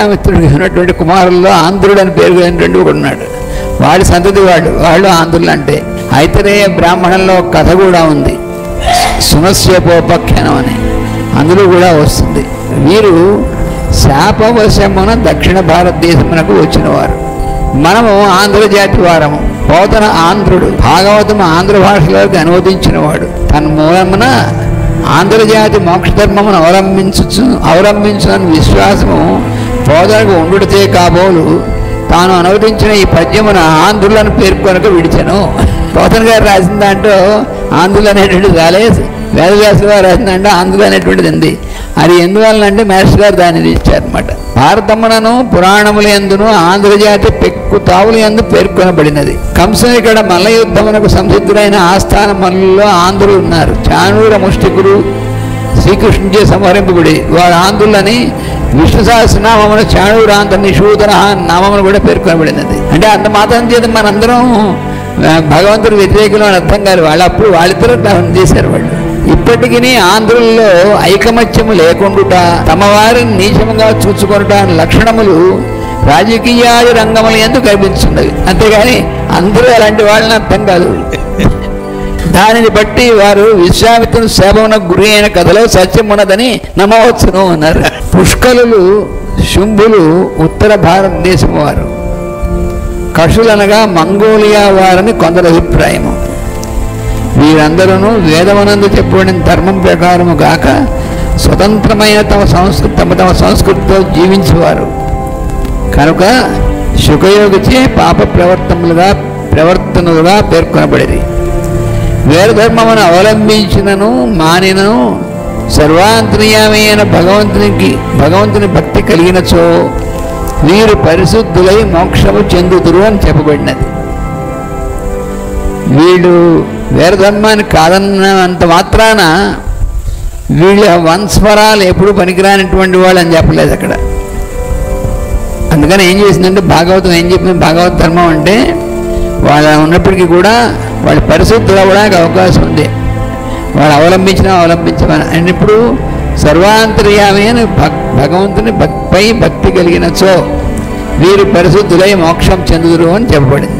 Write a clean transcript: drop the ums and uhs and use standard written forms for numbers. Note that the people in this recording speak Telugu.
విశ్వామిత్రుడికి ఉన్నటువంటి కుమారుల్లో ఆంధ్రుడు అని పేరు కలిగినటువంటి ఒకడు ఉన్నాడు. వాడి సంతతి వాళ్ళు ఆంధ్రులు. అంటే ఐతరేయ బ్రాహ్మణంలో కథ కూడా ఉంది, సునస్యపోపఖ్యానం అని, అందులో కూడా వస్తుంది. వీరు శాపవశమున దక్షిణ భారతదేశమునకు వచ్చిన వారు. మనము ఆంధ్రజాతి వారము. పోతన ఆంధ్రుడు భాగవతం ఆంధ్ర భాషలోకి అనువదించిన వాడు. తన్మూలమున ఆంధ్రజాతి మోక్షధర్మమును అవలంబించునని విశ్వాసము పోతనకు ఉండుటే కాబోలు తాను అనువదించిన ఈ పద్యమున ఆంధ్రులను పేర్కొనక విడిచెను. పోతన గారు రాసిన దాంట్లో ఆంధ్రులు అనేటువంటిది రాలేదు, వేదవ్యాసుల గారు రాసిన దాంట్లో ఆంధ్రులు అనేటువంటిది ఉంది. అది ఎందువలనంటే మాస్టర్ గారు దాన్ని ఇచ్చారనమాట. భారతమునను పురాణముల యందును ఆంధ్రజాతి పెక్కు తావుల యందు పేర్కొనబడినది. కంసుని ఇక్కడ మల్ల యుద్ధమునకు సంసిద్ధులైన ఆస్థాన మల్లుల్లో ఆంధ్రులు ఉన్నారు. చాణూర ముష్టికుడు శ్రీకృష్ణుచే సంహరింపబడి వారు ఆంధ్రులని విష్ణు సహస్రనామమున చాణూరాంత నిషూదన నామమును కూడా పేర్కొనబడినది. అంటే అంత మాత్రం చేత మనందరం భగవంతుడు వ్యతిరేకులు అని అర్థం కాదు. వాళ్ళిద్దరూ చేశారు. వాళ్ళు ఇప్పటికీ ఆంధ్రుల్లో ఐకమత్యము లేకుండుట, తమ వారిని నీచముగా చూచుకొనుట లక్షణములు రాజకీయాది రంగముల యందు కనిపిస్తున్నవి. అంతేగాని అందరూ అలాంటి వాళ్ళని అర్థం కాదు. దానిని బట్టి వారు విశ్వామిత్రుని శాపమునకు గురి అయిన కథలో సత్యం ఉన్నదని నమ్మవచ్చును అన్నారు. పుష్కలులు శుంభులు ఉత్తర భారతదేశం వారు, కషులనగా మంగోలియా వారని కొందరు అభిప్రాయము. వీరందరూ వేదవనందు చెప్పబడిన ధర్మం ప్రకారము గాక స్వతంత్రమైన తమ సంస్కృతితో జీవించేవారు కనుక శుకయోగిచే పాప ప్రవర్తనలుగా పేర్కొనబడేది. వేదధర్మమును అవలంబించినను మానినను సర్వాంతర్యామైన భగవంతుని భక్తి కలిగినచో వీరు పరిశుద్ధులై మోక్షము చెందుతురు అని చెప్పబడినది. వీళ్ళు వేదధర్మాన్ని కాదన్నంత మాత్రాన వీళ్ళ వంశపరాలు ఎప్పుడు పనికిరానటువంటి వాళ్ళు అని చెప్పలేదు అక్కడ. అందుకని ఏం చేసిందంటే భాగవతం ఏం చెప్పింది, భాగవత ధర్మం అంటే వాళ్ళ ఉన్నప్పటికీ కూడా వాళ్ళు పరిశుద్ధులు అవ్వడానికి అవకాశం ఉంది. వాళ్ళు అవలంబించమని అండ్ ఇప్పుడు సర్వాంతర్యామి అని భగవంతుని భక్తి కలిగినచో వీరు పరిశుద్ధులై మోక్షం చెందుదురు అని చెప్పబడింది.